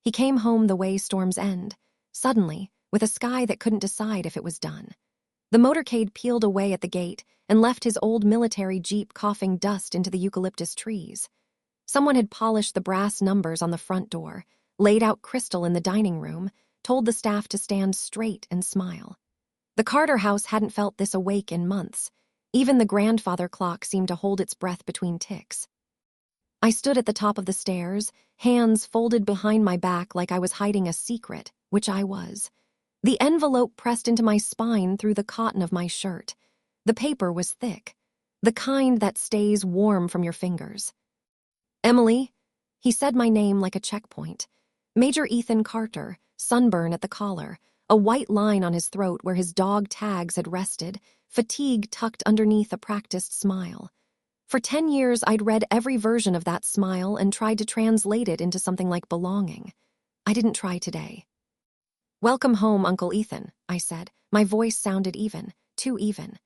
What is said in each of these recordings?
He came home the way storms end, suddenly, with a sky that couldn't decide if it was done. The motorcade peeled away at the gate and left his old military jeep coughing dust into the eucalyptus trees. Someone had polished the brass numbers on the front door, laid out crystal in the dining room, told the staff to stand straight and smile. The Carter house hadn't felt this awake in months. Even the grandfather clock seemed to hold its breath between ticks. I stood at the top of the stairs, hands folded behind my back like I was hiding a secret, which I was. The envelope pressed into my spine through the cotton of my shirt. The paper was thick, the kind that stays warm from your fingers. Emily, he said my name like a checkpoint. Major Ethan Carter, sunburn at the collar, a white line on his throat where his dog tags had rested, fatigue tucked underneath a practiced smile. For 10 years, I'd read every version of that smile and tried to translate it into something like belonging. I didn't try today. "Welcome home, Uncle Ethan," I said. My voice sounded even, too even.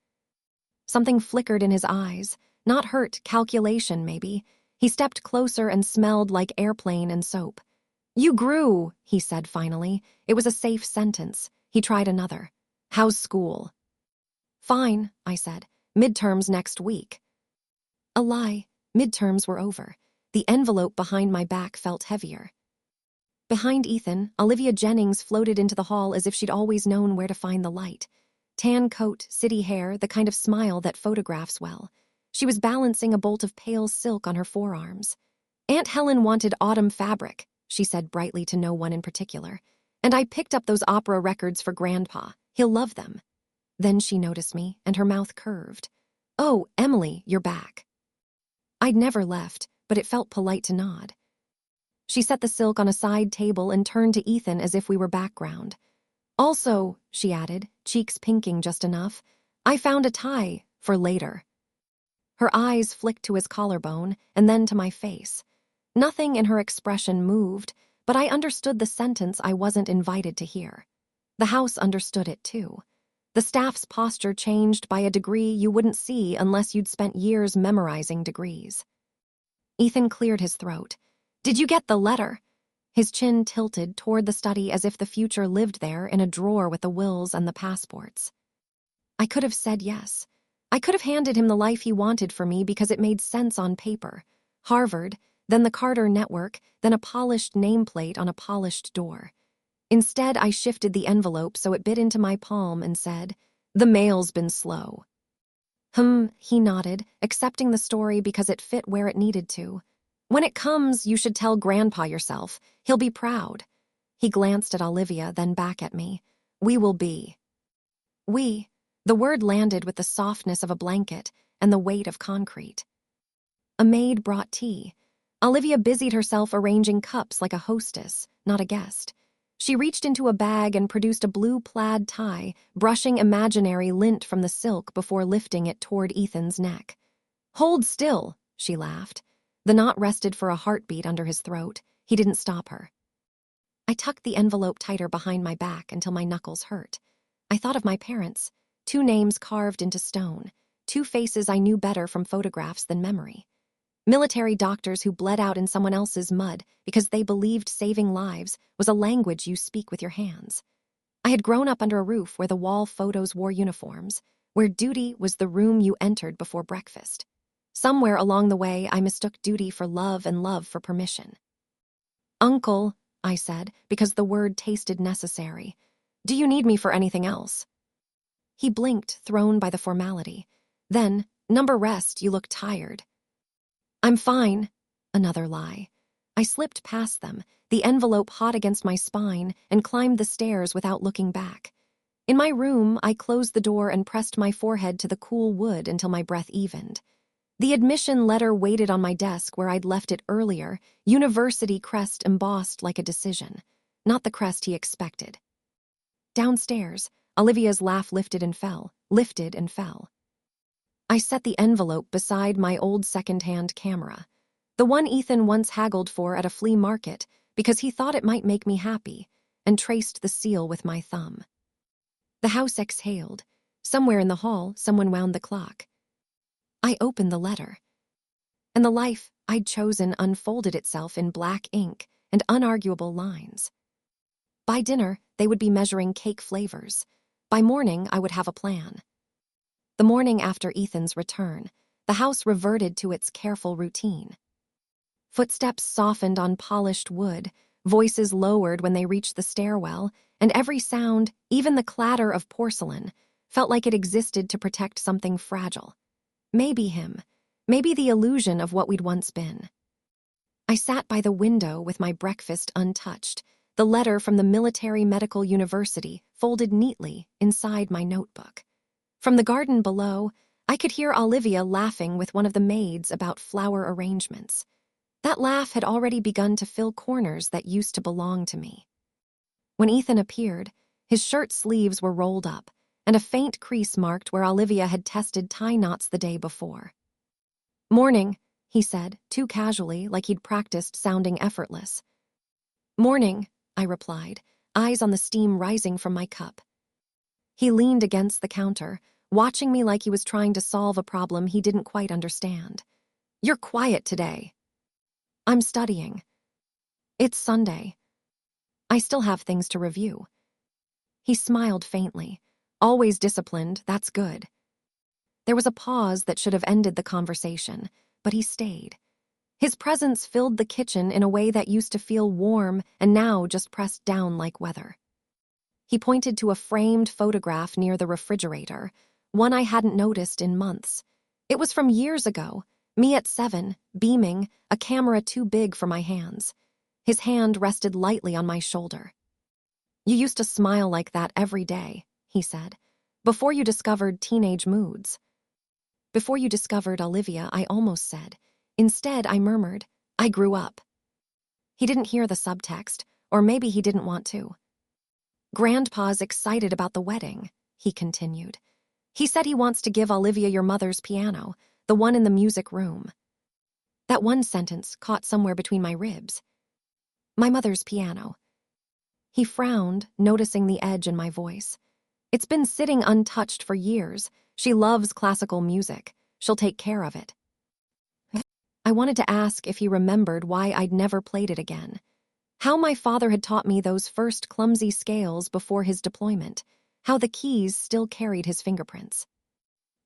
Something flickered in his eyes. Not hurt, calculation, maybe. He stepped closer and smelled like airplane and soap. "You grew," he said finally. It was a safe sentence. He tried another. "How's school?" "Fine," I said. "Midterms next week." A lie. Midterms were over. The envelope behind my back felt heavier. Behind Ethan, Olivia Jennings floated into the hall as if she'd always known where to find the light. Tan coat, city hair, the kind of smile that photographs well. She was balancing a bolt of pale silk on her forearms. "Aunt Helen wanted autumn fabric," she said brightly to no one in particular. "And I picked up those opera records for Grandpa. He'll love them." Then she noticed me, and her mouth curved. "Oh, Emily, you're back." I'd never left, but it felt polite to nod. She set the silk on a side table and turned to Ethan as if we were background. "Also," she added, cheeks pinking just enough, "I found a tie for later." Her eyes flicked to his collarbone and then to my face. Nothing in her expression moved, but I understood the sentence I wasn't invited to hear. The house understood it too. The staff's posture changed by a degree you wouldn't see unless you'd spent years memorizing degrees. Ethan cleared his throat. "Did you get the letter?" His chin tilted toward the study as if the future lived there in a drawer with the wills and the passports. I could have said yes. I could have handed him the life he wanted for me because it made sense on paper. Harvard, then the Carter Network, then a polished nameplate on a polished door. Instead, I shifted the envelope so it bit into my palm and said, "The mail's been slow." He nodded, accepting the story because it fit where it needed to. "When it comes, you should tell Grandpa yourself. He'll be proud." He glanced at Olivia, then back at me. "We will be." We. The word landed with the softness of a blanket and the weight of concrete. A maid brought tea. Olivia busied herself arranging cups like a hostess, not a guest. She reached into a bag and produced a blue plaid tie, brushing imaginary lint from the silk before lifting it toward Ethan's neck. "Hold still," she laughed. The knot rested for a heartbeat under his throat. He didn't stop her. I tucked the envelope tighter behind my back until my knuckles hurt. I thought of my parents, 2 names carved into stone, 2 faces I knew better from photographs than memory. Military doctors who bled out in someone else's mud because they believed saving lives was a language you speak with your hands. I had grown up under a roof where the wall photos wore uniforms, where duty was the room you entered before breakfast. Somewhere along the way, I mistook duty for love and love for permission. "Uncle," I said, because the word tasted necessary. "Do you need me for anything else?" He blinked, thrown by the formality. Then, "Number rest, you look tired." "I'm fine." Another lie. I slipped past them, the envelope hot against my spine, and climbed the stairs without looking back. In my room, I closed the door and pressed my forehead to the cool wood until my breath evened. The admission letter waited on my desk where I'd left it earlier, university crest embossed like a decision, not the crest he expected. Downstairs, Olivia's laugh lifted and fell, lifted and fell. I set the envelope beside my old second-hand camera, the one Ethan once haggled for at a flea market because he thought it might make me happy, and traced the seal with my thumb. The house exhaled. Somewhere in the hall, someone wound the clock. I opened the letter, and the life I'd chosen unfolded itself in black ink, and unarguable lines. By dinner, they would be measuring cake flavors. By morning, I would have a plan. The morning after Ethan's return, the house reverted to its careful routine. Footsteps softened on polished wood, voices lowered when they reached the stairwell, and every sound, even the clatter of porcelain, felt like it existed to protect something fragile. Maybe him. Maybe the illusion of what we'd once been. I sat by the window with my breakfast untouched, the letter from the Military Medical University folded neatly inside my notebook. From the garden below, I could hear Olivia laughing with one of the maids about flower arrangements. That laugh had already begun to fill corners that used to belong to me. When Ethan appeared, his shirt sleeves were rolled up, and a faint crease marked where Olivia had tested tie knots the day before. "Morning," he said, too casually, like he'd practiced sounding effortless. "Morning," I replied, eyes on the steam rising from my cup. He leaned against the counter, watching me like he was trying to solve a problem he didn't quite understand. "You're quiet today." "I'm studying." "It's Sunday." "I still have things to review." He smiled faintly. "Always disciplined, that's good." There was a pause that should have ended the conversation, but he stayed. His presence filled the kitchen in a way that used to feel warm and now just pressed down like weather. He pointed to a framed photograph near the refrigerator, one I hadn't noticed in months. It was from years ago, me at 7, beaming, a camera too big for my hands. His hand rested lightly on my shoulder. "You used to smile like that every day," he said, "before you discovered teenage moods." "Before you discovered Olivia," I almost said. Instead, I murmured, "I grew up." He didn't hear the subtext, or maybe he didn't want to. "Grandpa's excited about the wedding," he continued. "He said he wants to give Olivia your mother's piano, the one in the music room." That one sentence caught somewhere between my ribs. "My mother's piano." He frowned, noticing the edge in my voice. "It's been sitting untouched for years. She loves classical music. She'll take care of it." I wanted to ask if he remembered why I'd never played it again. How my father had taught me those first clumsy scales before his deployment. How the keys still carried his fingerprints.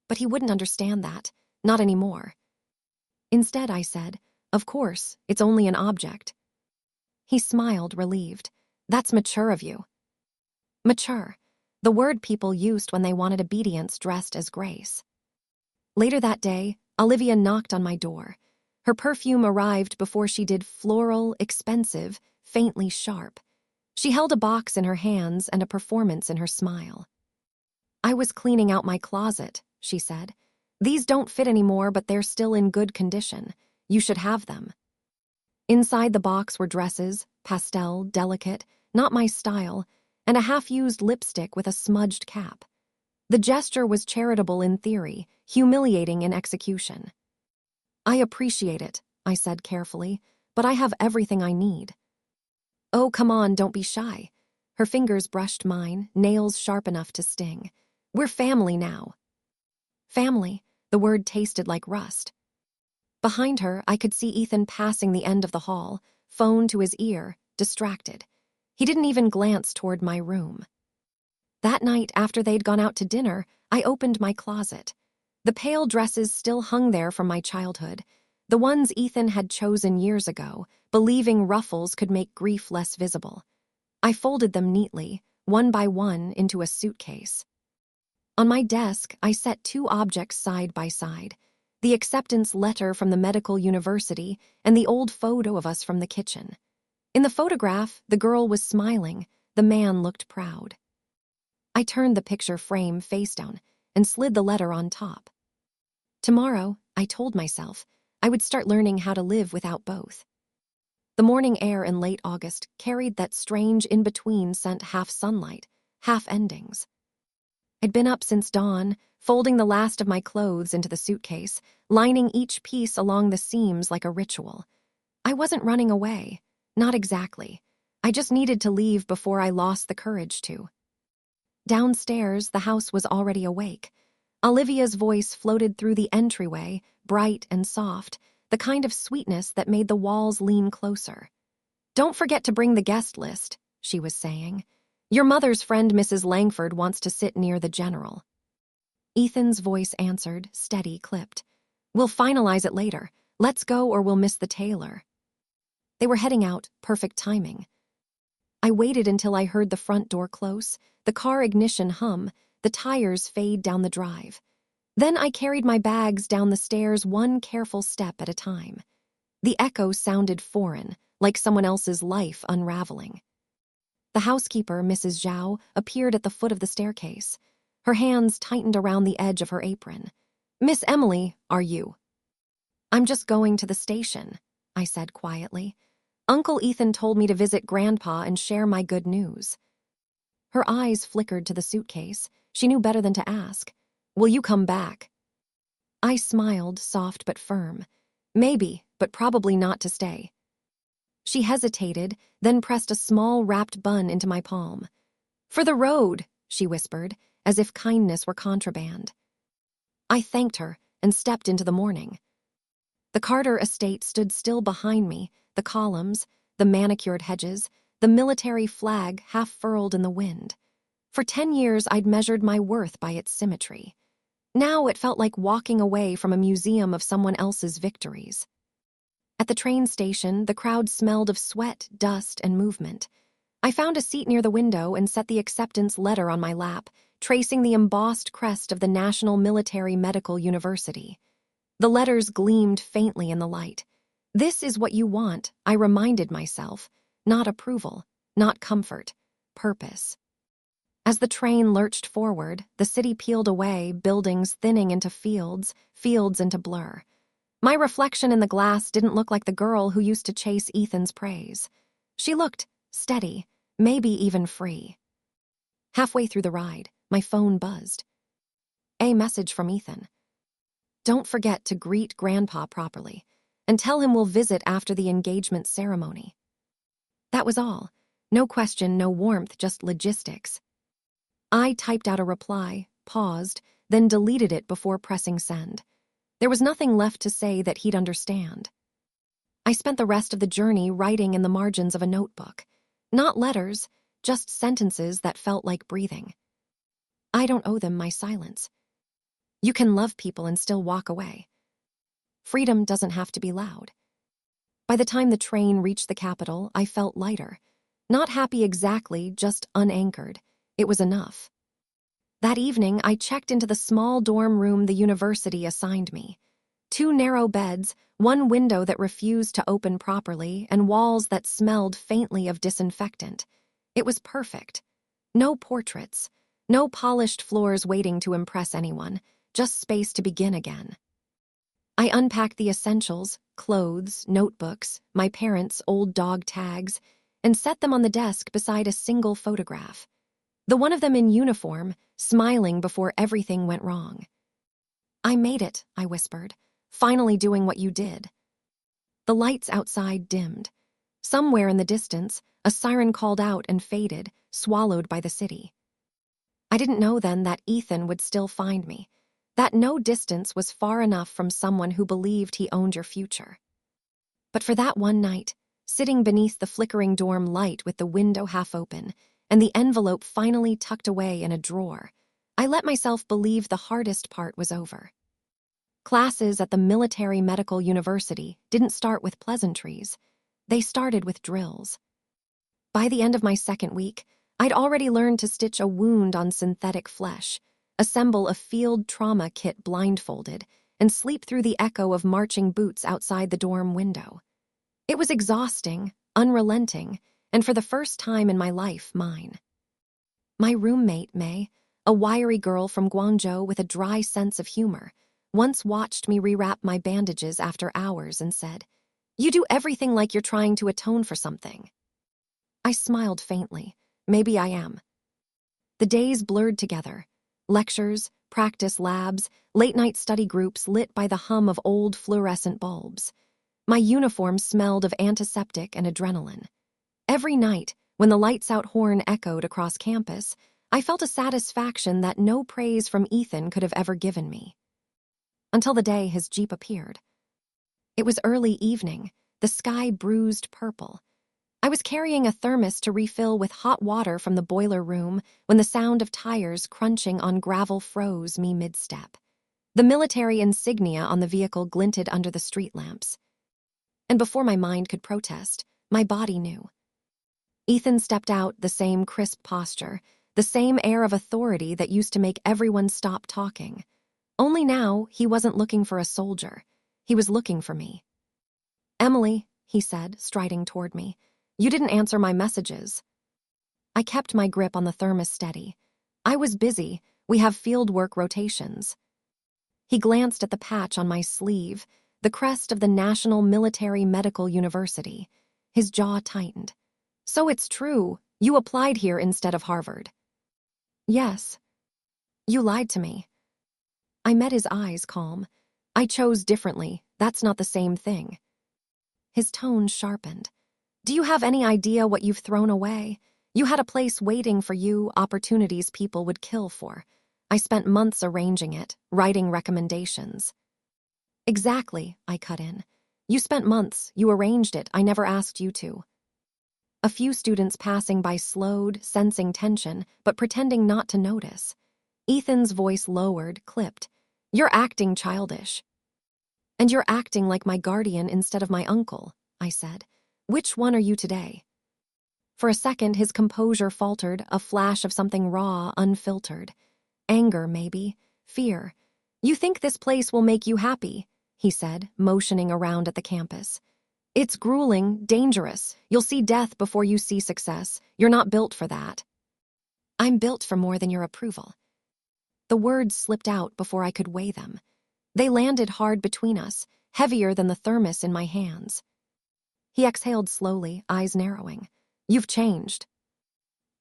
But he wouldn't understand that. Not anymore. Instead, I said, "Of course, it's only an object." He smiled, relieved. "That's mature of you." Mature. The word people used when they wanted obedience dressed as grace. Later that day, Olivia knocked on my door. Her perfume arrived before she did, floral, expensive, faintly sharp. She held a box in her hands and a performance in her smile. "I was cleaning out my closet," she said. "These don't fit anymore, but they're still in good condition. You should have them." Inside the box were dresses, pastel, delicate, not my style, and a half-used lipstick with a smudged cap. The gesture was charitable in theory, humiliating in execution. "I appreciate it," I said carefully, "but I have everything I need." "Oh, come on, don't be shy." Her fingers brushed mine, nails sharp enough to sting. "We're family now." Family, the word tasted like rust. Behind her, I could see Ethan passing the end of the hall, phone to his ear, distracted. He didn't even glance toward my room. That night, after they'd gone out to dinner, I opened my closet. The pale dresses still hung there from my childhood, the ones Ethan had chosen years ago, believing ruffles could make grief less visible. I folded them neatly, one by one, into a suitcase. On my desk, I set 2 objects side by side, the acceptance letter from the medical university and the old photo of us from the kitchen. In the photograph, the girl was smiling, the man looked proud. I turned the picture frame face down and slid the letter on top. Tomorrow, I told myself, I would start learning how to live without both. The morning air in late August carried that strange in-between scent, half sunlight, half endings. I'd been up since dawn, folding the last of my clothes into the suitcase, lining each piece along the seams like a ritual. I wasn't running away, not exactly. I just needed to leave before I lost the courage to. Downstairs, the house was already awake. Olivia's voice floated through the entryway, bright and soft, the kind of sweetness that made the walls lean closer. "Don't forget to bring the guest list," she was saying. "Your mother's friend Mrs. Langford wants to sit near the general." Ethan's voice answered, steady, clipped. "We'll finalize it later. Let's go or we'll miss the tailor." They were heading out, perfect timing. I waited until I heard the front door close, the car ignition hum, the tires fade down the drive. Then I carried my bags down the stairs one careful step at a time. The echo sounded foreign, like someone else's life unraveling. The housekeeper, Mrs. Zhao, appeared at the foot of the staircase. Her hands tightened around the edge of her apron. "Miss Emily, are you?" "I'm just going to the station," I said quietly. "Uncle Ethan told me to visit Grandpa and share my good news." Her eyes flickered to the suitcase. She knew better than to ask. "Will you come back?" I smiled, soft but firm. "Maybe, but probably not to stay." She hesitated, then pressed a small wrapped bun into my palm. "For the road," she whispered, as if kindness were contraband. I thanked her and stepped into the morning. The Carter estate stood still behind me, the columns, the manicured hedges, the military flag half furled in the wind. For 10 years I'd measured my worth by its symmetry. Now it felt like walking away from a museum of someone else's victories. At the train station, the crowd smelled of sweat, dust, and movement. I found a seat near the window and set the acceptance letter on my lap, tracing the embossed crest of the National Military Medical University. The letters gleamed faintly in the light. This is what you want, I reminded myself. Not approval, not comfort, purpose. As the train lurched forward, the city peeled away, buildings thinning into fields, fields into blur. My reflection in the glass didn't look like the girl who used to chase Ethan's praise. She looked steady, maybe even free. Halfway through the ride, my phone buzzed. A message from Ethan. "Don't forget to greet Grandpa properly, and tell him we'll visit after the engagement ceremony." That was all. No question, no warmth, just logistics. I typed out a reply, paused, then deleted it before pressing send. There was nothing left to say that he'd understand. I spent the rest of the journey writing in the margins of a notebook. Not letters, just sentences that felt like breathing. I don't owe them my silence. You can love people and still walk away. Freedom doesn't have to be loud. By the time the train reached the capital, I felt lighter. Not happy exactly, just unanchored. It was enough. That evening, I checked into the small dorm room the university assigned me. 2 narrow beds, one window that refused to open properly, and walls that smelled faintly of disinfectant. It was perfect. No portraits, no polished floors waiting to impress anyone, just space to begin again. I unpacked the essentials, clothes, notebooks, my parents' old dog tags, and set them on the desk beside a single photograph. The one of them in uniform, smiling before everything went wrong. "I made it," I whispered, "finally doing what you did." The lights outside dimmed. Somewhere in the distance, a siren called out and faded, swallowed by the city. I didn't know then that Ethan would still find me, that no distance was far enough from someone who believed he owned your future. But for that one night, sitting beneath the flickering dorm light with the window half open, and the envelope finally tucked away in a drawer, I let myself believe the hardest part was over. Classes at the Military Medical University didn't start with pleasantries. They started with drills. By the end of my second week, I'd already learned to stitch a wound on synthetic flesh, assemble a field trauma kit blindfolded, and sleep through the echo of marching boots outside the dorm window. It was exhausting, unrelenting, and for the first time in my life, mine. My roommate, May, a wiry girl from Guangzhou with a dry sense of humor, once watched me rewrap my bandages after hours and said, "You do everything like you're trying to atone for something." I smiled faintly. Maybe I am. The days blurred together. Lectures, practice labs, late-night study groups lit by the hum of old fluorescent bulbs. My uniform smelled of antiseptic and adrenaline. Every night, when the lights-out horn echoed across campus, I felt a satisfaction that no praise from Ethan could have ever given me. Until the day his Jeep appeared. It was early evening, the sky bruised purple. I was carrying a thermos to refill with hot water from the boiler room when the sound of tires crunching on gravel froze me mid-step. The military insignia on the vehicle glinted under the street lamps. And before my mind could protest, my body knew. Ethan stepped out, the same crisp posture, the same air of authority that used to make everyone stop talking. Only now, he wasn't looking for a soldier. He was looking for me. "Emily," he said, striding toward me, "you didn't answer my messages." I kept my grip on the thermos steady. "I was busy. We have fieldwork rotations." He glanced at the patch on my sleeve, the crest of the National Military Medical University. His jaw tightened. "So it's true. You applied here instead of Harvard." "Yes." "You lied to me." I met his eyes, calm. "I chose differently. That's not the same thing." His tone sharpened. "Do you have any idea what you've thrown away? You had a place waiting for you, opportunities people would kill for. I spent months arranging it, writing recommendations." "Exactly," I cut in. "You spent months, you arranged it, I never asked you to." A few students passing by slowed, sensing tension, but pretending not to notice. Ethan's voice lowered, clipped. "You're acting childish." "And you're acting like my guardian instead of my uncle," I said. "Which one are you today?" For a second, his composure faltered, a flash of something raw, unfiltered. Anger, maybe. Fear. "You think this place will make you happy," he said, motioning around at the campus. "It's grueling, dangerous. You'll see death before you see success. You're not built for that." "I'm built for more than your approval." The words slipped out before I could weigh them. They landed hard between us, heavier than the thermos in my hands. He exhaled slowly, eyes narrowing. "You've changed."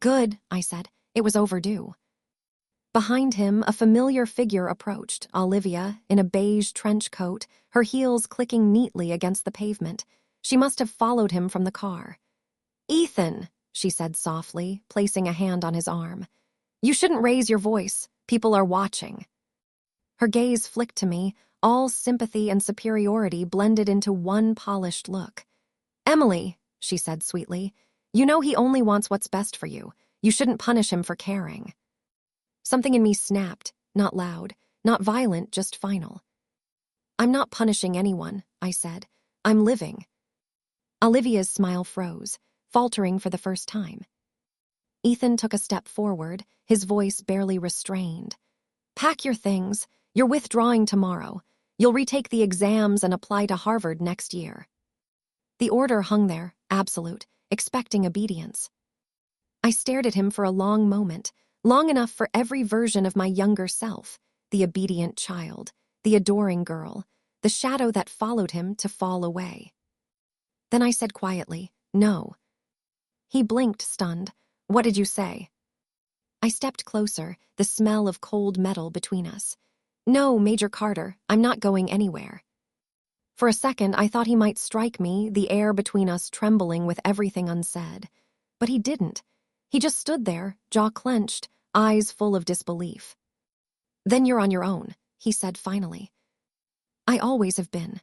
"Good," I said. It was overdue. Behind him, a familiar figure approached, Olivia, in a beige trench coat, her heels clicking neatly against the pavement. She must have followed him from the car. "Ethan," she said softly, placing a hand on his arm. "You shouldn't raise your voice. People are watching." Her gaze flicked to me, all sympathy and superiority blended into one polished look. "Emily," she said sweetly, "you know he only wants what's best for you. You shouldn't punish him for caring." Something in me snapped, not loud, not violent, just final. "I'm not punishing anyone," I said. "I'm living." Olivia's smile froze, faltering for the first time. Ethan took a step forward, his voice barely restrained. "Pack your things. You're withdrawing tomorrow. You'll retake the exams and apply to Harvard next year." The order hung there, absolute, expecting obedience. I stared at him for a long moment, long enough for every version of my younger self, the obedient child, the adoring girl, the shadow that followed him to fall away. Then I said quietly, "No." He blinked, stunned. "What did you say?" I stepped closer, the smell of cold metal between us. "No, Major Carter, I'm not going anywhere." For a second, I thought he might strike me, the air between us trembling with everything unsaid. But he didn't. He just stood there, jaw clenched, eyes full of disbelief. "Then you're on your own," he said finally. "I always have been."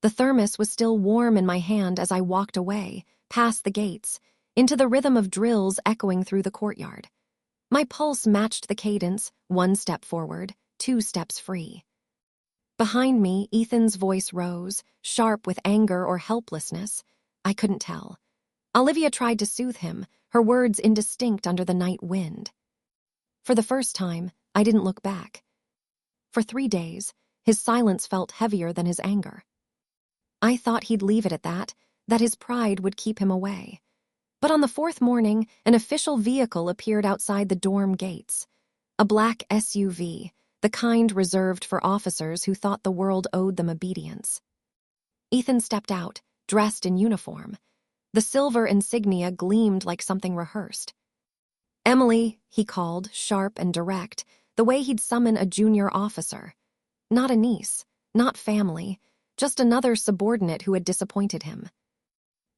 The thermos was still warm in my hand as I walked away, past the gates, into the rhythm of drills echoing through the courtyard. My pulse matched the cadence, 1 step forward, 2 steps free. Behind me, Ethan's voice rose, sharp with anger or helplessness. I couldn't tell. Olivia tried to soothe him, her words indistinct under the night wind. For the first time, I didn't look back. For 3 days, his silence felt heavier than his anger. I thought he'd leave it at that his pride would keep him away. But on the 4th morning, an official vehicle appeared outside the dorm gates. A black SUV, the kind reserved for officers who thought the world owed them obedience. Ethan stepped out, dressed in uniform. The silver insignia gleamed like something rehearsed. "Emily," he called, sharp and direct, the way he'd summon a junior officer. Not a niece, not family, just another subordinate who had disappointed him.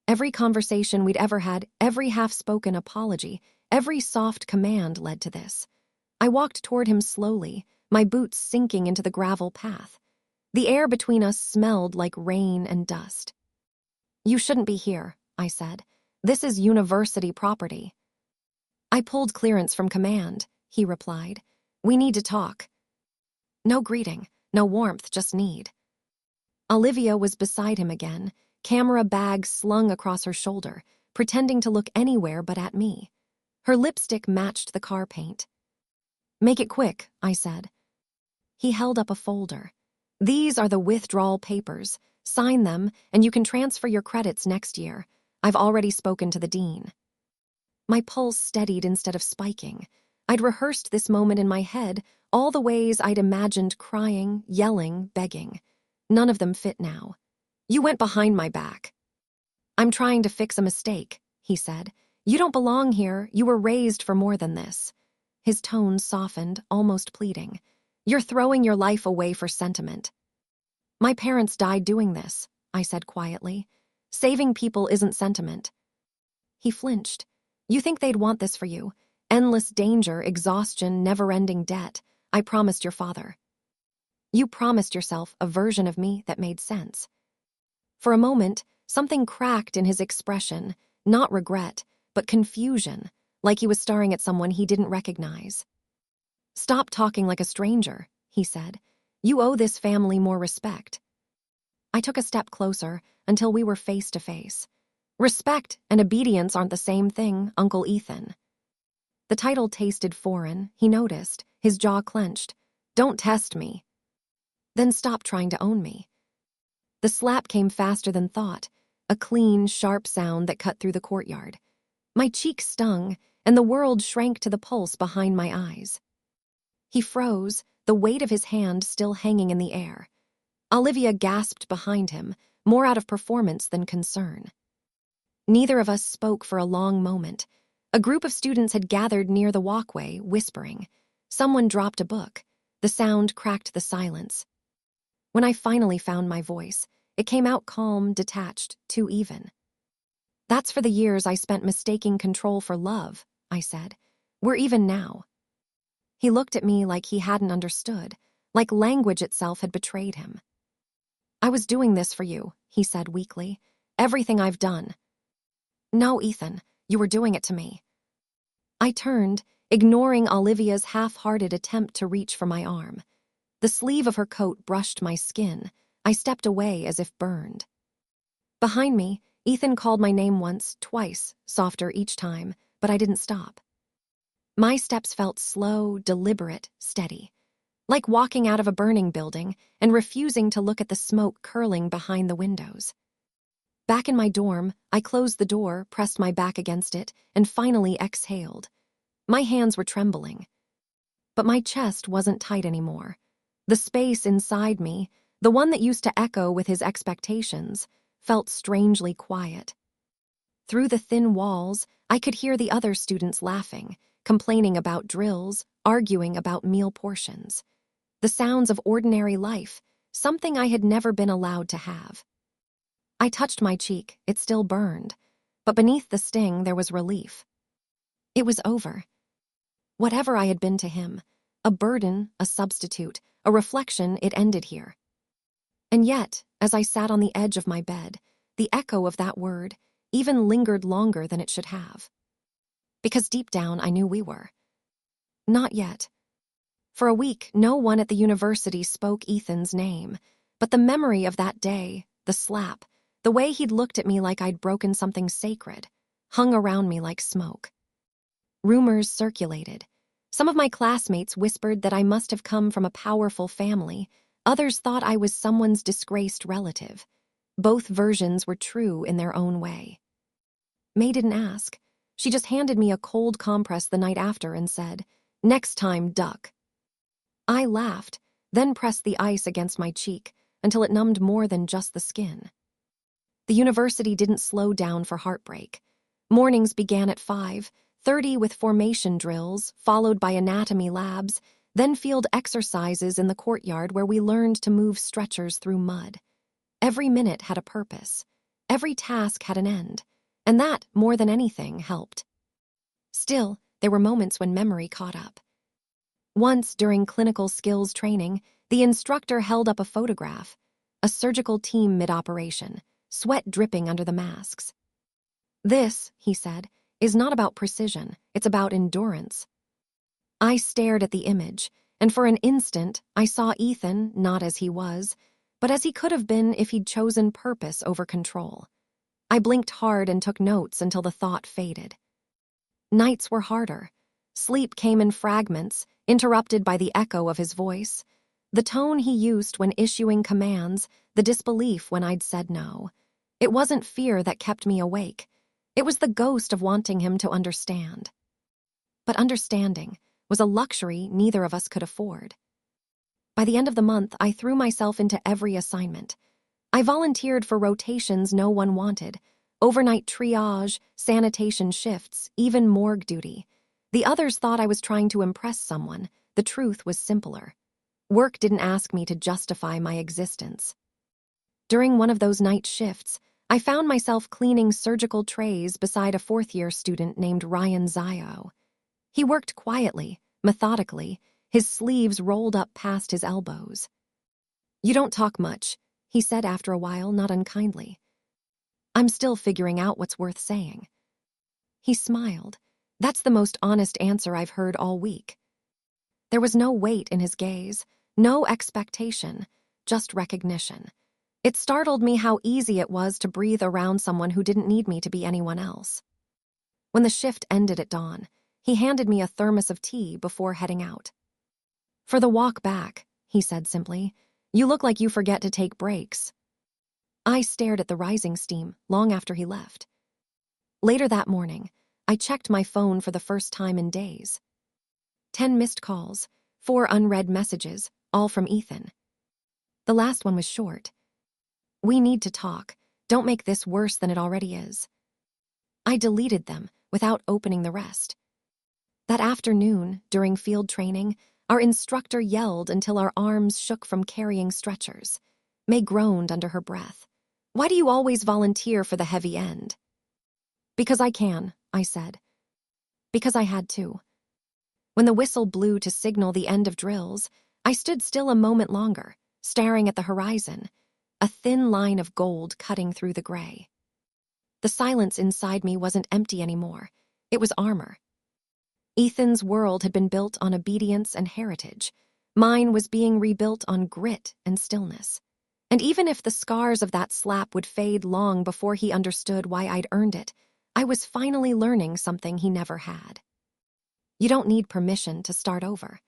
Every conversation we'd ever had, every half-spoken apology, every soft command led to this. I walked toward him slowly, my boots sinking into the gravel path. The air between us smelled like rain and dust. "You shouldn't be here," I said. This is university property. I pulled clearance from command, he replied. We need to talk. No greeting, no warmth, just need. Olivia was beside him again, camera bag slung across her shoulder, pretending to look anywhere but at me. Her lipstick matched the car paint. Make it quick, I said. He held up a folder. These are the withdrawal papers. Sign them, and you can transfer your credits next year. I've already spoken to the dean. My pulse steadied instead of spiking. I'd rehearsed this moment in my head, all the ways I'd imagined crying, yelling, begging. None of them fit now. You went behind my back. I'm trying to fix a mistake, he said. You don't belong here. You were raised for more than this. His tone softened, almost pleading. You're throwing your life away for sentiment. My parents died doing this, I said quietly. Saving people isn't sentiment. He flinched. You think they'd want this for you? Endless danger, exhaustion, never-ending debt. I promised your father. You promised yourself a version of me that made sense. For a moment, something cracked in his expression, not regret, but confusion, like he was staring at someone he didn't recognize. Stop talking like a stranger, he said. You owe this family more respect. I took a step closer until we were face to face. Respect and obedience aren't the same thing, Uncle Ethan. The title tasted foreign, he noticed, his jaw clenched. Don't test me. Then stop trying to own me. The slap came faster than thought, a clean, sharp sound that cut through the courtyard. My cheek stung, and the world shrank to the pulse behind my eyes. He froze, the weight of his hand still hanging in the air. Olivia gasped behind him, more out of performance than concern. Neither of us spoke for a long moment. A group of students had gathered near the walkway, whispering. Someone dropped a book. The sound cracked the silence. When I finally found my voice, it came out calm, detached, too even. That's for the years I spent mistaking control for love, I said. We're even now. He looked at me like he hadn't understood, like language itself had betrayed him. I was doing this for you, he said weakly. Everything I've done. No, Ethan, you were doing it to me. I turned, ignoring Olivia's half-hearted attempt to reach for my arm. The sleeve of her coat brushed my skin. I stepped away as if burned. Behind me, Ethan called my name once, twice, softer each time, but I didn't stop. My steps felt slow, deliberate, steady, like walking out of a burning building and refusing to look at the smoke curling behind the windows. Back in my dorm, I closed the door, pressed my back against it, and finally exhaled. My hands were trembling. But my chest wasn't tight anymore. The space inside me, the one that used to echo with his expectations, felt strangely quiet. Through the thin walls, I could hear the other students laughing, complaining about drills, arguing about meal portions. The sounds of ordinary life, something I had never been allowed to have. I touched my cheek, it still burned, but beneath the sting there was relief. It was over. Whatever I had been to him, a burden, a substitute, a reflection, it ended here. And yet, as I sat on the edge of my bed, the echo of that word even lingered longer than it should have. Because deep down I knew we were. Not yet. For a week, no one at the university spoke Ethan's name, but the memory of that day, the slap, the way he'd looked at me like I'd broken something sacred, hung around me like smoke. Rumors circulated. Some of my classmates whispered that I must have come from a powerful family. Others thought I was someone's disgraced relative. Both versions were true in their own way. May didn't ask. She just handed me a cold compress the night after and said, "Next time, duck." I laughed, then pressed the ice against my cheek until it numbed more than just the skin. The university didn't slow down for heartbreak. Mornings began at 5:30 with formation drills, followed by anatomy labs, then field exercises in the courtyard where we learned to move stretchers through mud. Every minute had a purpose. Every task had an end. And that, more than anything, helped. Still, there were moments when memory caught up. Once, during clinical skills training, the instructor held up a photograph, a surgical team mid-operation, sweat dripping under the masks. This, he said, is not about precision, it's about endurance. I stared at the image, and for an instant I saw Ethan not as he was, but as he could have been if he'd chosen purpose over control. I blinked hard and took notes until the thought faded. Nights were harder. Sleep came in fragments, interrupted by the echo of his voice, the tone he used when issuing commands, the disbelief when I'd said no. It wasn't fear that kept me awake. It was the ghost of wanting him to understand. But understanding was a luxury neither of us could afford. By the end of the month, I threw myself into every assignment. I volunteered for rotations no one wanted, overnight triage, sanitation shifts, even morgue duty. The others thought I was trying to impress someone. The truth was simpler. Work didn't ask me to justify my existence. During one of those night shifts, I found myself cleaning surgical trays beside a fourth-year student named Ryan Zio. He worked quietly, methodically, his sleeves rolled up past his elbows. "You don't talk much," he said after a while, not unkindly. "I'm still figuring out what's worth saying." He smiled. That's the most honest answer I've heard all week. There was no weight in his gaze, no expectation, just recognition. It startled me how easy it was to breathe around someone who didn't need me to be anyone else. When the shift ended at dawn, he handed me a thermos of tea before heading out. "For the walk back," he said simply, "you look like you forget to take breaks." I stared at the rising steam long after he left. Later that morning, I checked my phone for the first time in days. 10 missed calls, 4 unread messages, all from Ethan. The last one was short. "We need to talk. Don't make this worse than it already is." I deleted them without opening the rest. That afternoon, during field training, our instructor yelled until our arms shook from carrying stretchers. May groaned under her breath. "Why do you always volunteer for the heavy end?" "Because I can," I said. Because I had to. When the whistle blew to signal the end of drills, I stood still a moment longer, staring at the horizon, a thin line of gold cutting through the gray. The silence inside me wasn't empty anymore. It was armor. Ethan's world had been built on obedience and heritage. Mine was being rebuilt on grit and stillness. And even if the scars of that slap would fade long before he understood why I'd earned it, I was finally learning something he never had. You don't need permission to start over.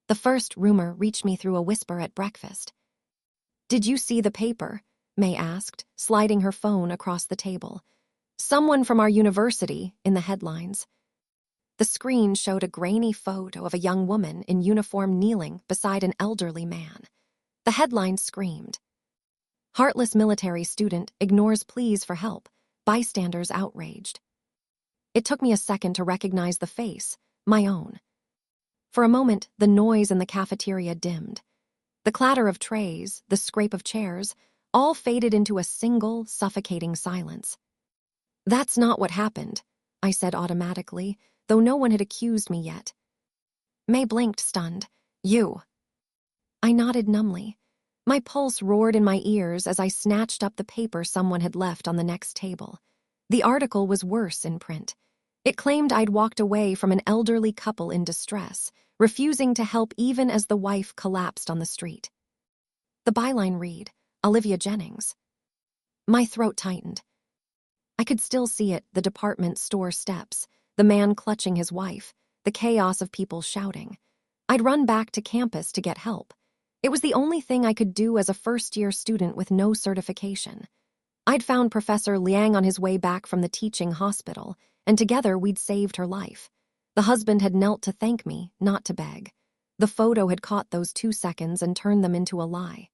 The first rumor reached me through a whisper at breakfast. "Did you see the paper?" May asked, sliding her phone across the table. "Someone from our university," in the headlines. The screen showed a grainy photo of a young woman in uniform kneeling beside an elderly man. The headline screamed, "Heartless military student ignores pleas for help, bystanders outraged." It took me a second to recognize the face, my own. For a moment, the noise in the cafeteria dimmed. The clatter of trays, the scrape of chairs, all faded into a single, suffocating silence. "That's not what happened," I said automatically, though no one had accused me yet. May blinked, stunned. "You." I nodded numbly. My pulse roared in my ears as I snatched up the paper someone had left on the next table. The article was worse in print. It claimed I'd walked away from an elderly couple in distress, refusing to help even as the wife collapsed on the street. The byline read, "Olivia Jennings." My throat tightened. I could still see it, the department store steps, the man clutching his wife, the chaos of people shouting. I'd run back to campus to get help. It was the only thing I could do as a first-year student with no certification. I'd found Professor Liang on his way back from the teaching hospital, and together we'd saved her life. The husband had knelt to thank me, not to beg. The photo had caught those 2 seconds and turned them into a lie.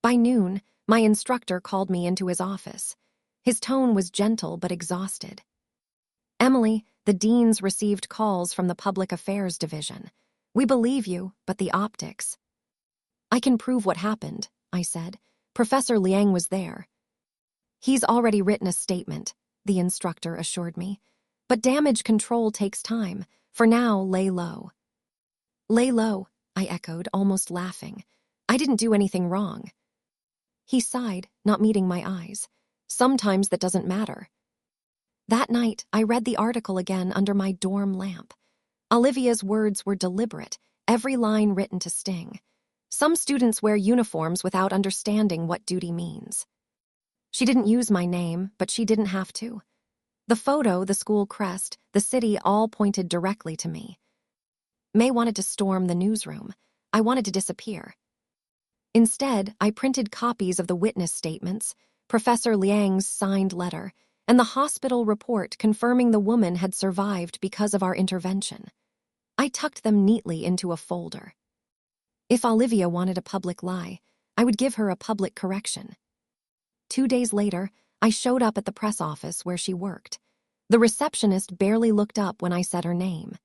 By noon, my instructor called me into his office. His tone was gentle but exhausted. "Emily, the deans received calls from the Public Affairs Division. We believe you, but the optics." "I can prove what happened," I said. "Professor Liang was there." "He's already written a statement," the instructor assured me. "But damage control takes time. For now, lay low." "Lay low," I echoed, almost laughing. "I didn't do anything wrong." He sighed, not meeting my eyes. "Sometimes that doesn't matter." That night, I read the article again under my dorm lamp. Olivia's words were deliberate, every line written to sting. Some students wear uniforms without understanding what duty means. She didn't use my name, but she didn't have to. The photo, the school crest, the city all pointed directly to me. May wanted to storm the newsroom. I wanted to disappear. Instead, I printed copies of the witness statements, Professor Liang's signed letter, and the hospital report confirming the woman had survived because of our intervention. I tucked them neatly into a folder. If Olivia wanted a public lie, I would give her a public correction. 2 days later, I showed up at the press office where she worked. The receptionist barely looked up when I said her name.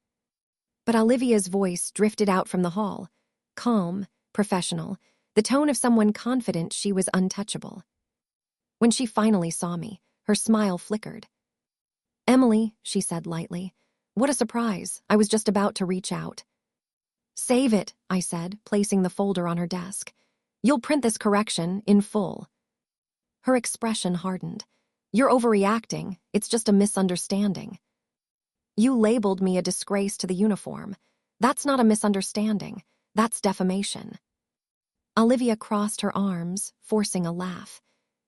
But Olivia's voice drifted out from the hall, calm, professional, the tone of someone confident she was untouchable. When she finally saw me, her smile flickered. "Emily," she said lightly, "what a surprise. I was just about to reach out." "Save it," I said, placing the folder on her desk. "You'll print this correction in full." Her expression hardened. "You're overreacting. It's just a misunderstanding." "You labeled me a disgrace to the uniform. That's not a misunderstanding. That's defamation." Olivia crossed her arms, forcing a laugh.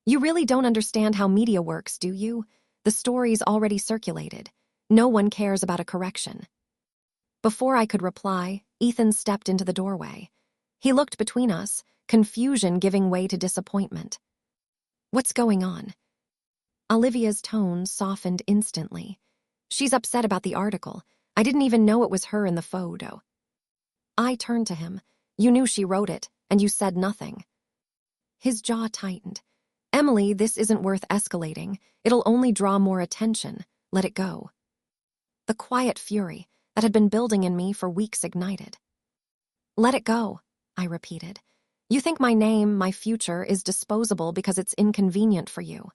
"You really don't understand how media works, do you? The story's already circulated. No one cares about a correction." Before I could reply, Ethan stepped into the doorway. He looked between us, confusion giving way to disappointment. "What's going on?" Olivia's tone softened instantly. "She's upset about the article. I didn't even know it was her in the photo." I turned to him. "You knew she wrote it, and you said nothing." His jaw tightened. "Emily, this isn't worth escalating. It'll only draw more attention. Let it go." The quiet fury that had been building in me for weeks ignited. "Let it go," I repeated. "You think my name, my future, is disposable because it's inconvenient for you."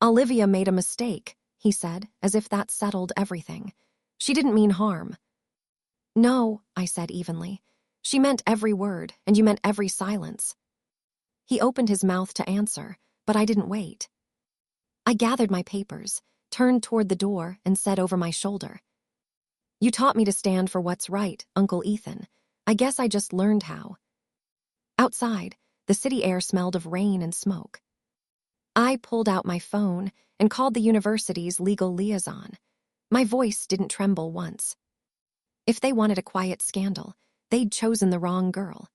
"Olivia made a mistake," he said, as if that settled everything. "She didn't mean harm." "No," I said evenly. "She meant every word, and you meant every silence." He opened his mouth to answer, but I didn't wait. I gathered my papers, turned toward the door, and said over my shoulder, "You taught me to stand for what's right, Uncle Ethan. I guess I just learned how." Outside, the city air smelled of rain and smoke. I pulled out my phone and called the university's legal liaison. My voice didn't tremble once. If they wanted a quiet scandal, they'd chosen the wrong girl.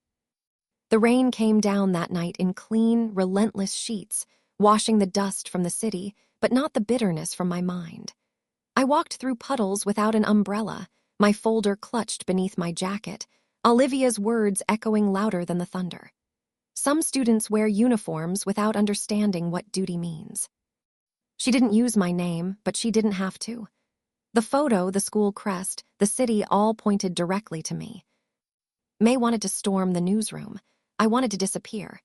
The rain came down that night in clean, relentless sheets, washing the dust from the city, but not the bitterness from my mind. I walked through puddles without an umbrella, my folder clutched beneath my jacket, Olivia's words echoing louder than the thunder. Some students wear uniforms without understanding what duty means. She didn't use my name, but she didn't have to. The photo, the school crest, the city all pointed directly to me. May wanted to storm the newsroom. I wanted to disappear.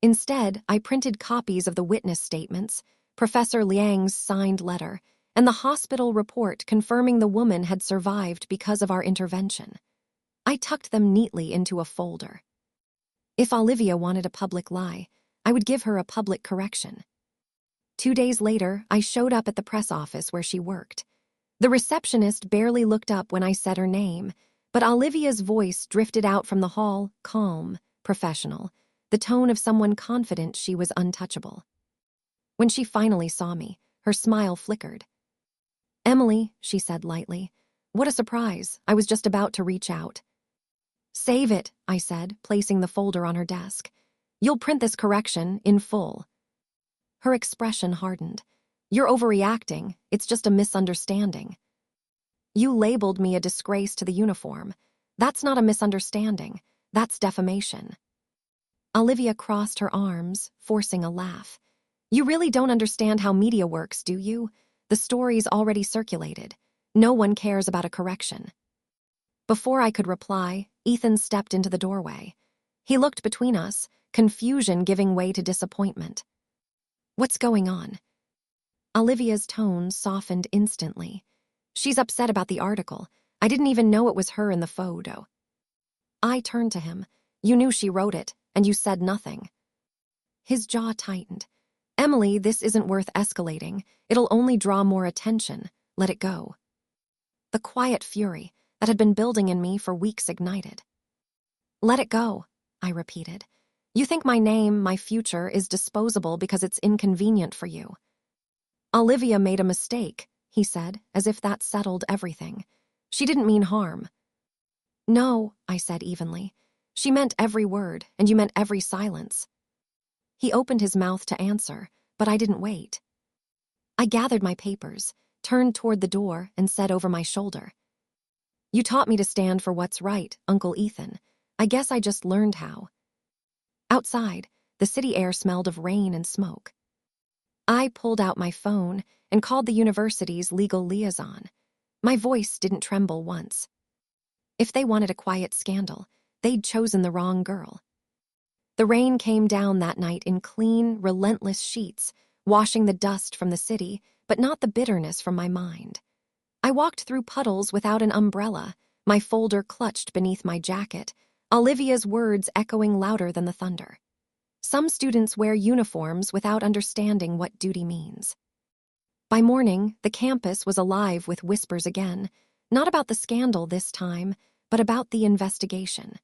Instead, I printed copies of the witness statements, Professor Liang's signed letter, and the hospital report confirming the woman had survived because of our intervention. I tucked them neatly into a folder. If Olivia wanted a public lie, I would give her a public correction. 2 days later, I showed up at the press office where she worked. The receptionist barely looked up when I said her name, but Olivia's voice drifted out from the hall, calm, professional, the tone of someone confident she was untouchable. When she finally saw me, her smile flickered. "Emily," she said lightly, "what a surprise. I was just about to reach out." "Save it," I said, placing the folder on her desk. "You'll print this correction in full." Her expression hardened. "You're overreacting. It's just a misunderstanding." "You labeled me a disgrace to the uniform. That's not a misunderstanding. That's defamation." Olivia crossed her arms, forcing a laugh. "You really don't understand how media works, do you? The story's already circulated. No one cares about a correction." Before I could reply, Ethan stepped into the doorway. He looked between us, confusion giving way to disappointment. "What's going on?" Olivia's tone softened instantly. "She's upset about the article. I didn't even know it was her in the photo." I turned to him. "You knew she wrote it, and you said nothing." His jaw tightened. Emily, this isn't worth escalating. It'll only draw more attention. Let it go. The quiet fury that had been building in me for weeks ignited. Let it go, I repeated. You think my name, my future, is disposable because it's inconvenient for you. Olivia made a mistake, he said, as if that settled everything. She didn't mean harm. No, I said evenly. She meant every word, and you meant every silence. He opened his mouth to answer, but I didn't wait. I gathered my papers, turned toward the door, and said over my shoulder, You taught me to stand for what's right, Uncle Ethan. I guess I just learned how. Outside, the city air smelled of rain and smoke. I pulled out my phone and called the university's legal liaison. My voice didn't tremble once. If they wanted a quiet scandal, they'd chosen the wrong girl. The rain came down that night in clean, relentless sheets, washing the dust from the city, but not the bitterness from my mind. I walked through puddles without an umbrella, my folder clutched beneath my jacket, Olivia's words echoing louder than the thunder. Some students wear uniforms without understanding what duty means. By morning, the campus was alive with whispers again, not about the scandal this time, but about the investigation.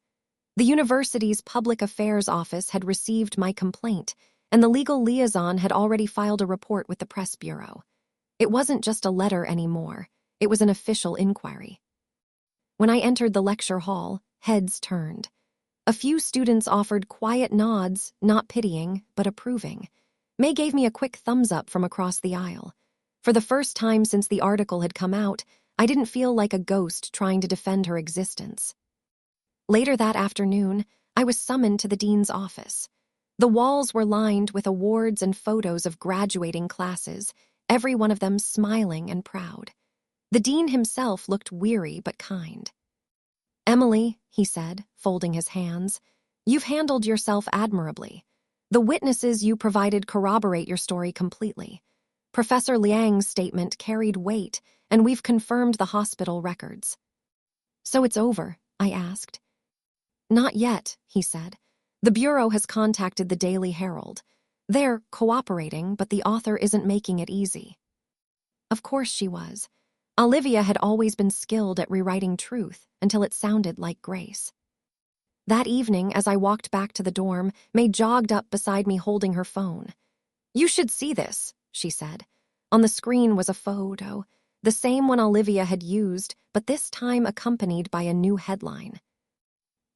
The university's public affairs office had received my complaint, and the legal liaison had already filed a report with the press bureau. It wasn't just a letter anymore, it was an official inquiry. When I entered the lecture hall, heads turned. A few students offered quiet nods, not pitying, but approving. May gave me a quick thumbs up from across the aisle. For the first time since the article had come out, I didn't feel like a ghost trying to defend her existence. Later that afternoon, I was summoned to the dean's office. The walls were lined with awards and photos of graduating classes, every one of them smiling and proud. The dean himself looked weary but kind. Emily, he said, folding his hands, you've handled yourself admirably. The witnesses you provided corroborate your story completely. Professor Liang's statement carried weight, and we've confirmed the hospital records. So it's over, I asked. Not yet, he said. The Bureau has contacted the Daily Herald. They're cooperating, but the author isn't making it easy. Of course she was. Olivia had always been skilled at rewriting truth until it sounded like grace. That evening, as I walked back to the dorm, May jogged up beside me holding her phone. You should see this, she said. On the screen was a photo, the same one Olivia had used, but this time accompanied by a new headline.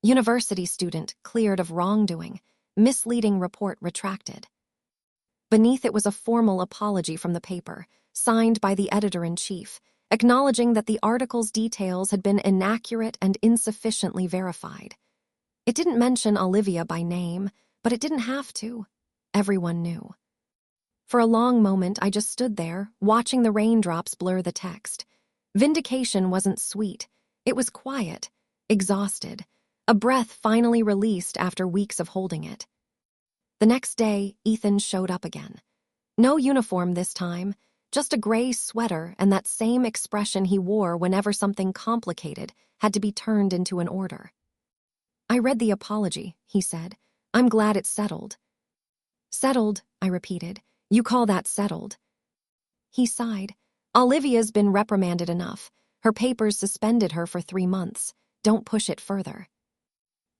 University student cleared of wrongdoing, misleading report retracted. Beneath it was a formal apology from the paper, signed by the editor-in-chief, acknowledging that the article's details had been inaccurate and insufficiently verified. It didn't mention Olivia by name, but it didn't have to. Everyone knew. For a long moment, I just stood there, watching the raindrops blur the text. Vindication wasn't sweet. It was quiet, exhausted, a breath finally released after weeks of holding it. The next day, Ethan showed up again. No uniform this time, just a gray sweater and that same expression he wore whenever something complicated had to be turned into an order. I read the apology, he said. I'm glad it's settled. Settled, I repeated. You call that settled? He sighed. Olivia's been reprimanded enough. Her papers suspended her for 3 months. Don't push it further.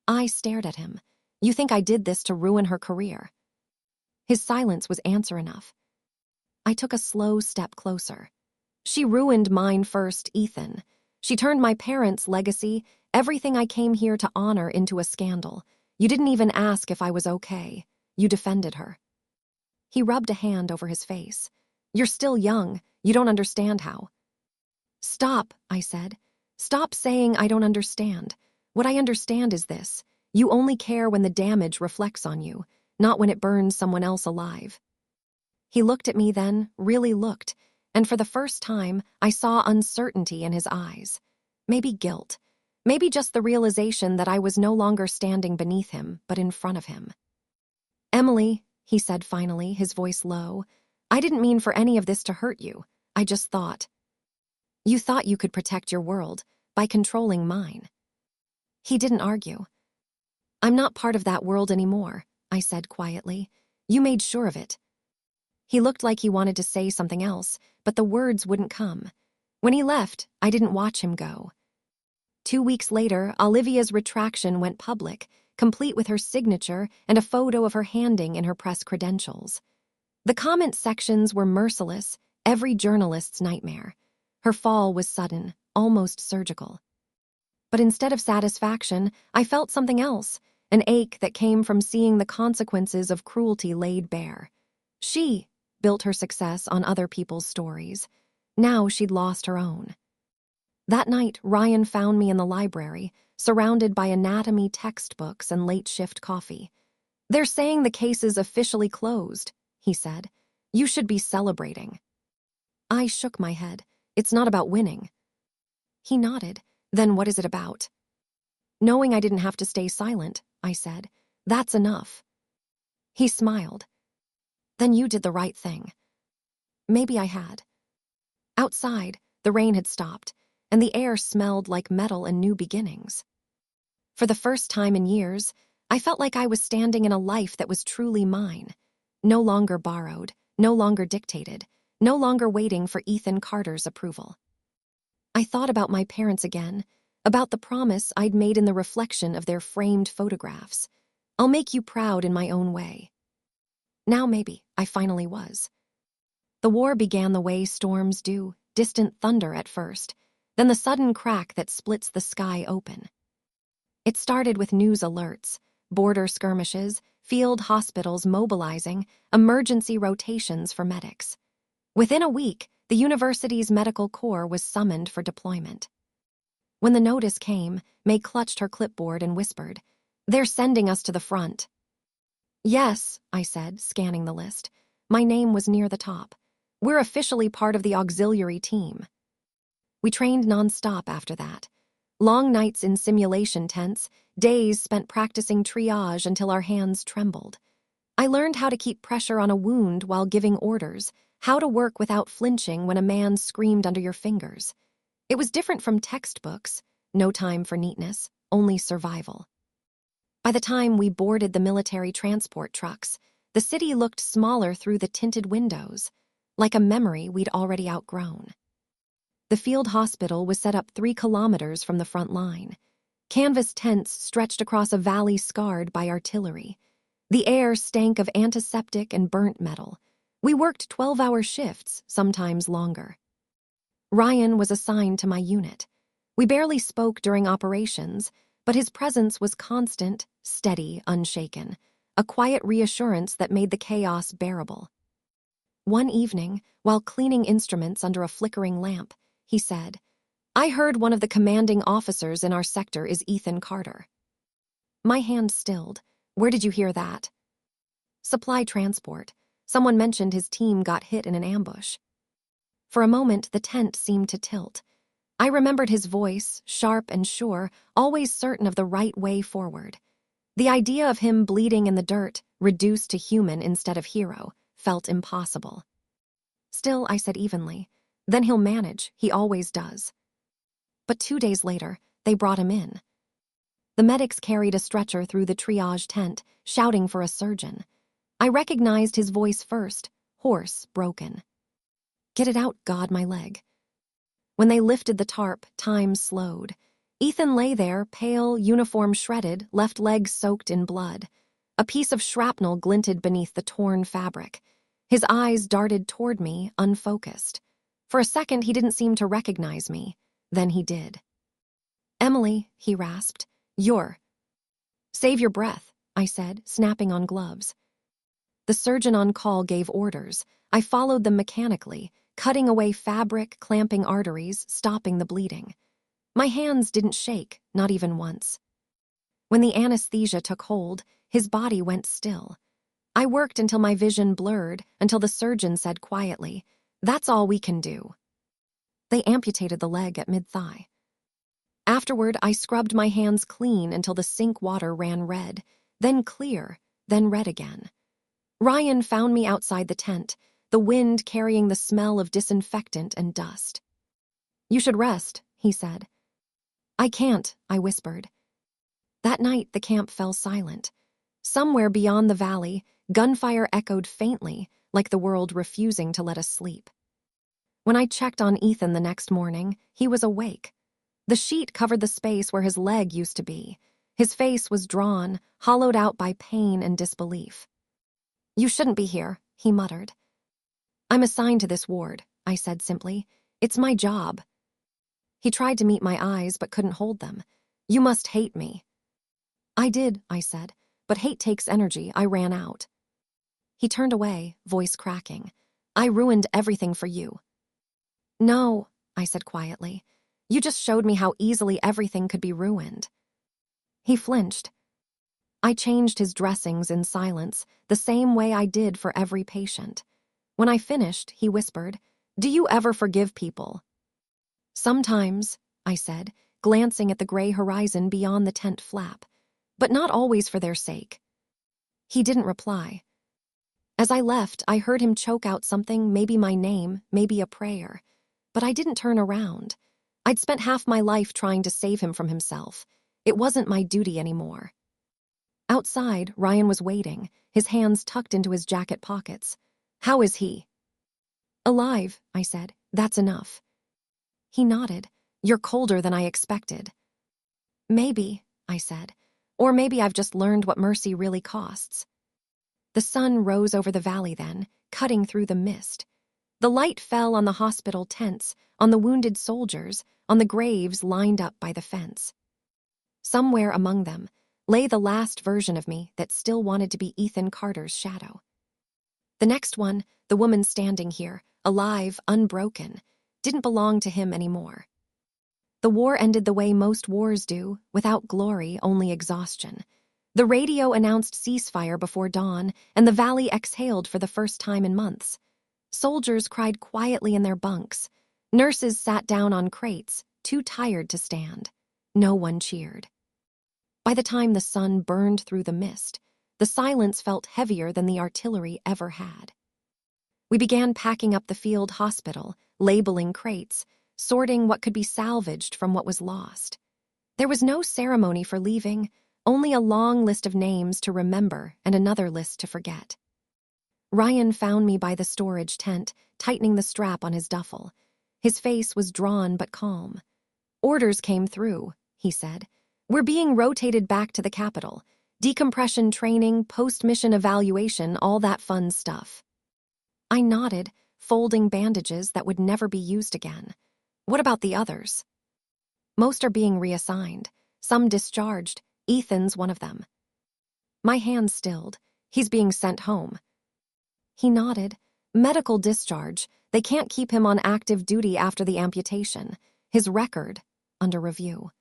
I stared at him. You think I did this to ruin her career? His silence was answer enough. I took a slow step closer. She ruined mine first, Ethan. She turned my parents' legacy, everything I came here to honor, into a scandal. You didn't even ask if I was okay. You defended her. He rubbed a hand over his face. You're still young. You don't understand how. Stop, I said. Stop saying I don't understand. What I understand is this. You only care when the damage reflects on you, not when it burns someone else alive. He looked at me then, really looked, and for the first time, I saw uncertainty in his eyes. Maybe guilt. Maybe just the realization that I was no longer standing beneath him, but in front of him. Emily, he said finally, his voice low, I didn't mean for any of this to hurt you. I just thought. You thought you could protect your world by controlling mine. He didn't argue. I'm not part of that world anymore, I said quietly. You made sure of it. He looked like he wanted to say something else, but the words wouldn't come. When he left, I didn't watch him go. 2 weeks later, Olivia's retraction went public, complete with her signature and a photo of her handing in her press credentials. The comment sections were merciless, every journalist's nightmare. Her fall was sudden, almost surgical. But instead of satisfaction, I felt something else, an ache that came from seeing the consequences of cruelty laid bare. She built her success on other people's stories. Now she'd lost her own. That night, Ryan found me in the library, surrounded by anatomy textbooks and late-shift coffee. "They're saying the case is officially closed," he said. "You should be celebrating." I shook my head. "It's not about winning." He nodded. "Then what is it about?" "Knowing I didn't have to stay silent," I said. "That's enough." He smiled. "Then you did the right thing." Maybe I had. Outside, the rain had stopped, and the air smelled like metal and new beginnings. For the first time in years, I felt like I was standing in a life that was truly mine. No longer borrowed, no longer dictated, no longer waiting for Ethan Carter's approval. I thought about my parents again, about the promise I'd made in the reflection of their framed photographs. "I'll make you proud in my own way." Now maybe I finally was. The war began the way storms do, distant thunder at first, then the sudden crack that splits the sky open. It started with news alerts, border skirmishes, field hospitals mobilizing, emergency rotations for medics. Within a week, the university's medical corps was summoned for deployment. When the notice came, May clutched her clipboard and whispered, "They're sending us to the front." "Yes," I said, scanning the list. My name was near the top. "We're officially part of the auxiliary team." We trained nonstop after that. Long nights in simulation tents, days spent practicing triage until our hands trembled. I learned how to keep pressure on a wound while giving orders, how to work without flinching when a man screamed under your fingers. It was different from textbooks, no time for neatness, only survival. By the time we boarded the military transport trucks, the city looked smaller through the tinted windows, like a memory we'd already outgrown. The field hospital was set up 3 kilometers from the front line. Canvas tents stretched across a valley scarred by artillery. The air stank of antiseptic and burnt metal. We worked 12-hour shifts, sometimes longer. Ryan was assigned to my unit. We barely spoke during operations, but his presence was constant, steady, unshaken, a quiet reassurance that made the chaos bearable. One evening, while cleaning instruments under a flickering lamp, he said, "I heard one of the commanding officers in our sector is Ethan Carter." My hand stilled. "Where did you hear that?" "Supply transport. Someone mentioned his team got hit in an ambush." For a moment, the tent seemed to tilt. I remembered his voice, sharp and sure, always certain of the right way forward. The idea of him bleeding in the dirt, reduced to human instead of hero, felt impossible. Still, I said evenly, "Then he'll manage, he always does." But 2 days later, they brought him in. The medics carried a stretcher through the triage tent, shouting for a surgeon. I recognized his voice first, hoarse, broken. "Get it out, God, my leg." When they lifted the tarp, time slowed. Ethan lay there, pale, uniform shredded, left leg soaked in blood. A piece of shrapnel glinted beneath the torn fabric. His eyes darted toward me, unfocused. For a second, he didn't seem to recognize me. Then he did. "Emily," he rasped, "you're—" "Save your breath," I said, snapping on gloves. The surgeon on call gave orders. I followed them mechanically, cutting away fabric, clamping arteries, stopping the bleeding. My hands didn't shake, not even once. When the anesthesia took hold, his body went still. I worked until my vision blurred, until the surgeon said quietly, "That's all we can do." They amputated the leg at mid-thigh. Afterward, I scrubbed my hands clean until the sink water ran red, then clear, then red again. Ryan found me outside the tent, the wind carrying the smell of disinfectant and dust. "You should rest," he said. "I can't," I whispered. That night, the camp fell silent. Somewhere beyond the valley, gunfire echoed faintly, like the world refusing to let us sleep. When I checked on Ethan the next morning, he was awake. The sheet covered the space where his leg used to be. His face was drawn, hollowed out by pain and disbelief. "You shouldn't be here," he muttered. "I'm assigned to this ward," I said simply. "It's my job." He tried to meet my eyes but couldn't hold them. "You must hate me." "I did," I said, "but hate takes energy. I ran out." He turned away, voice cracking. "I ruined everything for you." "No," I said quietly. "You just showed me how easily everything could be ruined." He flinched. I changed his dressings in silence, the same way I did for every patient. When I finished, he whispered, "Do you ever forgive people?" "Sometimes," I said, glancing at the gray horizon beyond the tent flap, "but not always for their sake." He didn't reply. As I left, I heard him choke out something, maybe my name, maybe a prayer. But I didn't turn around. I'd spent half my life trying to save him from himself. It wasn't my duty anymore. Outside, Ryan was waiting, his hands tucked into his jacket pockets. "How is he?" "Alive," I said. "That's enough." He nodded. "You're colder than I expected." "Maybe," I said. "Or maybe I've just learned what mercy really costs." The sun rose over the valley then, cutting through the mist. The light fell on the hospital tents, on the wounded soldiers, on the graves lined up by the fence. Somewhere among them lay the last version of me that still wanted to be Ethan Carter's shadow. The next one, the woman standing here, alive, unbroken, didn't belong to him anymore. The war ended the way most wars do, without glory, only exhaustion. The radio announced ceasefire before dawn, and the valley exhaled for the first time in months. Soldiers cried quietly in their bunks. Nurses sat down on crates, too tired to stand. No one cheered. By the time the sun burned through the mist, the silence felt heavier than the artillery ever had. We began packing up the field hospital, labeling crates, sorting what could be salvaged from what was lost. There was no ceremony for leaving, only a long list of names to remember and another list to forget. Ryan found me by the storage tent, tightening the strap on his duffel. His face was drawn but calm. "Orders came through," he said. "We're being rotated back to the capital. Decompression training, post-mission evaluation, all that fun stuff." I nodded, folding bandages that would never be used again. "What about the others?" "Most are being reassigned. Some discharged. Ethan's one of them." My hand stilled. "He's being sent home." He nodded. "Medical discharge. They can't keep him on active duty after the amputation. His record, under review."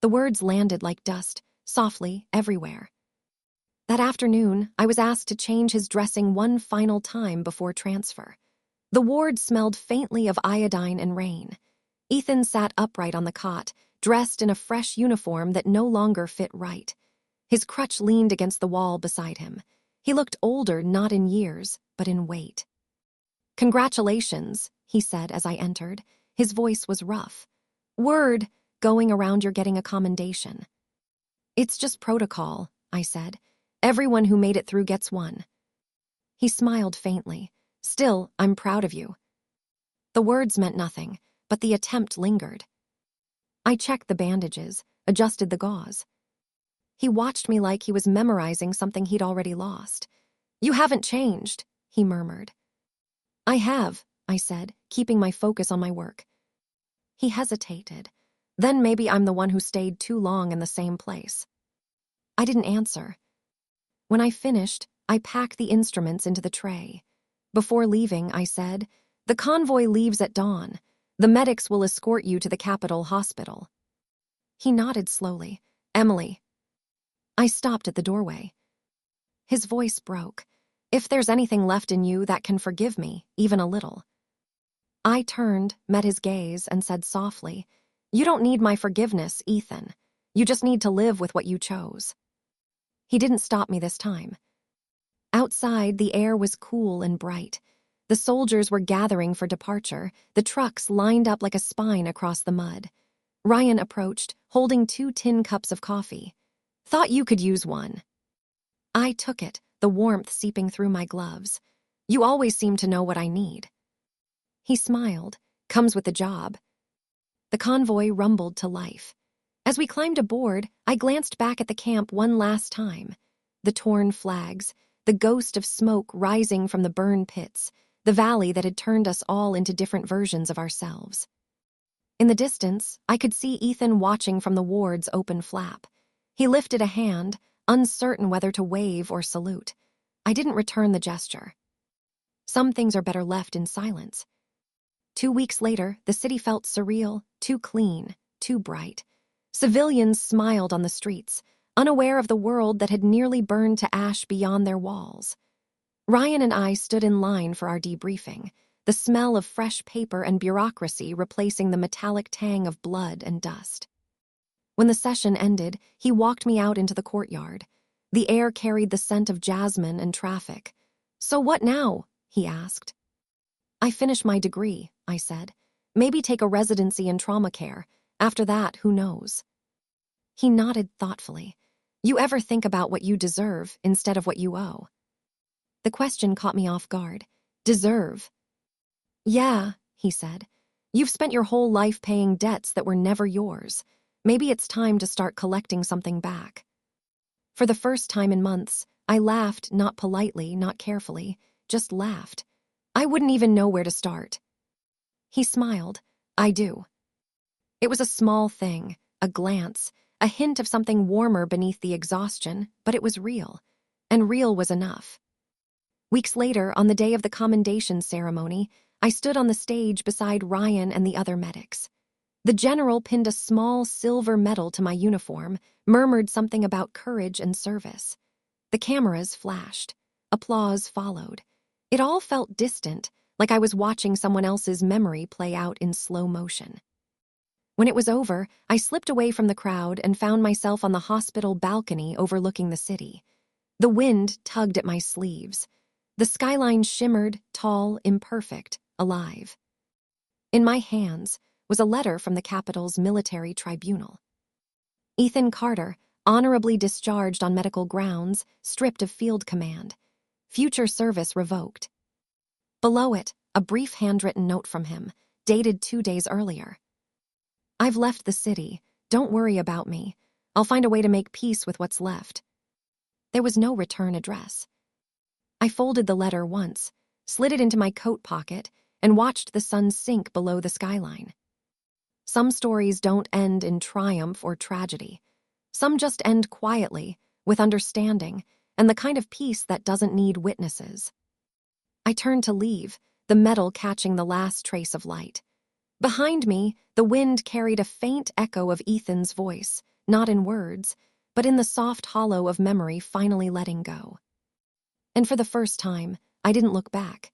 The words landed like dust, softly, everywhere. That afternoon, I was asked to change his dressing one final time before transfer. The ward smelled faintly of iodine and rain. Ethan sat upright on the cot, dressed in a fresh uniform that no longer fit right. His crutch leaned against the wall beside him. He looked older not in years, but in weight. "Congratulations," he said as I entered. His voice was rough. "Word going around you're getting a commendation." "It's just protocol," I said. "Everyone who made it through gets one." He smiled faintly. "Still, I'm proud of you." The words meant nothing, but the attempt lingered. I checked the bandages, adjusted the gauze. He watched me like he was memorizing something he'd already lost. "You haven't changed," he murmured. "I have," I said, keeping my focus on my work. He hesitated. "Then maybe I'm the one who stayed too long in the same place." I didn't answer. When I finished, I packed the instruments into the tray. Before leaving, I said, "The convoy leaves at dawn. The medics will escort you to the Capitol Hospital." He nodded slowly. "Emily." I stopped at the doorway. His voice broke. "If there's anything left in you that can forgive me, even a little." I turned, met his gaze, and said softly, "You don't need my forgiveness, Ethan. You just need to live with what you chose." He didn't stop me this time. Outside, the air was cool and bright. The soldiers were gathering for departure, the trucks lined up like a spine across the mud. Ryan approached, holding 2 tin cups of coffee. "Thought you could use one." I took it, the warmth seeping through my gloves. You always seem to know what I need." He smiled. "Comes with the job." The convoy rumbled to life. As we climbed aboard, I glanced back at the camp one last time. The torn flags, the ghost of smoke rising from the burn pits, the valley that had turned us all into different versions of ourselves. In the distance, I could see Ethan watching from the ward's open flap. He lifted a hand, uncertain whether to wave or salute. I didn't return the gesture. Some things are better left in silence. 2 weeks later, the city felt surreal, too clean, too bright. Civilians smiled on the streets, unaware of the world that had nearly burned to ash beyond their walls. Ryan and I stood in line for our debriefing, the smell of fresh paper and bureaucracy replacing the metallic tang of blood and dust. When the session ended, he walked me out into the courtyard. The air carried the scent of jasmine and traffic. "So what now?" he asked. "I finish my degree," I said. "Maybe take a residency in trauma care. After that, who knows?" He nodded thoughtfully. "You ever think about what you deserve instead of what you owe?" The question caught me off guard. Deserve? "Yeah," he said. "You've spent your whole life paying debts that were never yours. Maybe it's time to start collecting something back." For the first time in months, I laughed, not politely, not carefully, just laughed. I wouldn't even know where to start. He smiled. "I do." It was a small thing, a glance, a hint of something warmer beneath the exhaustion, but it was real. And real was enough. Weeks later, on the day of the commendation ceremony, I stood on the stage beside Ryan and the other medics. The general pinned a small silver medal to my uniform, murmured something about courage and service. The cameras flashed. Applause followed. It all felt distant, like I was watching someone else's memory play out in slow motion. When it was over, I slipped away from the crowd and found myself on the hospital balcony overlooking the city. The wind tugged at my sleeves. The skyline shimmered, tall, imperfect, alive. In my hands was a letter from the capital's military tribunal. Ethan Carter, honorably discharged on medical grounds, stripped of field command. Future service revoked. Below it, a brief handwritten note from him, dated 2 days earlier. "I've left the city. Don't worry about me. I'll find a way to make peace with what's left." There was no return address. I folded the letter once, slid it into my coat pocket, and watched the sun sink below the skyline. Some stories don't end in triumph or tragedy. Some just end quietly, with understanding, and the kind of peace that doesn't need witnesses. I turned to leave, the metal catching the last trace of light. Behind me, the wind carried a faint echo of Ethan's voice, not in words, but in the soft hollow of memory finally letting go. And for the first time, I didn't look back.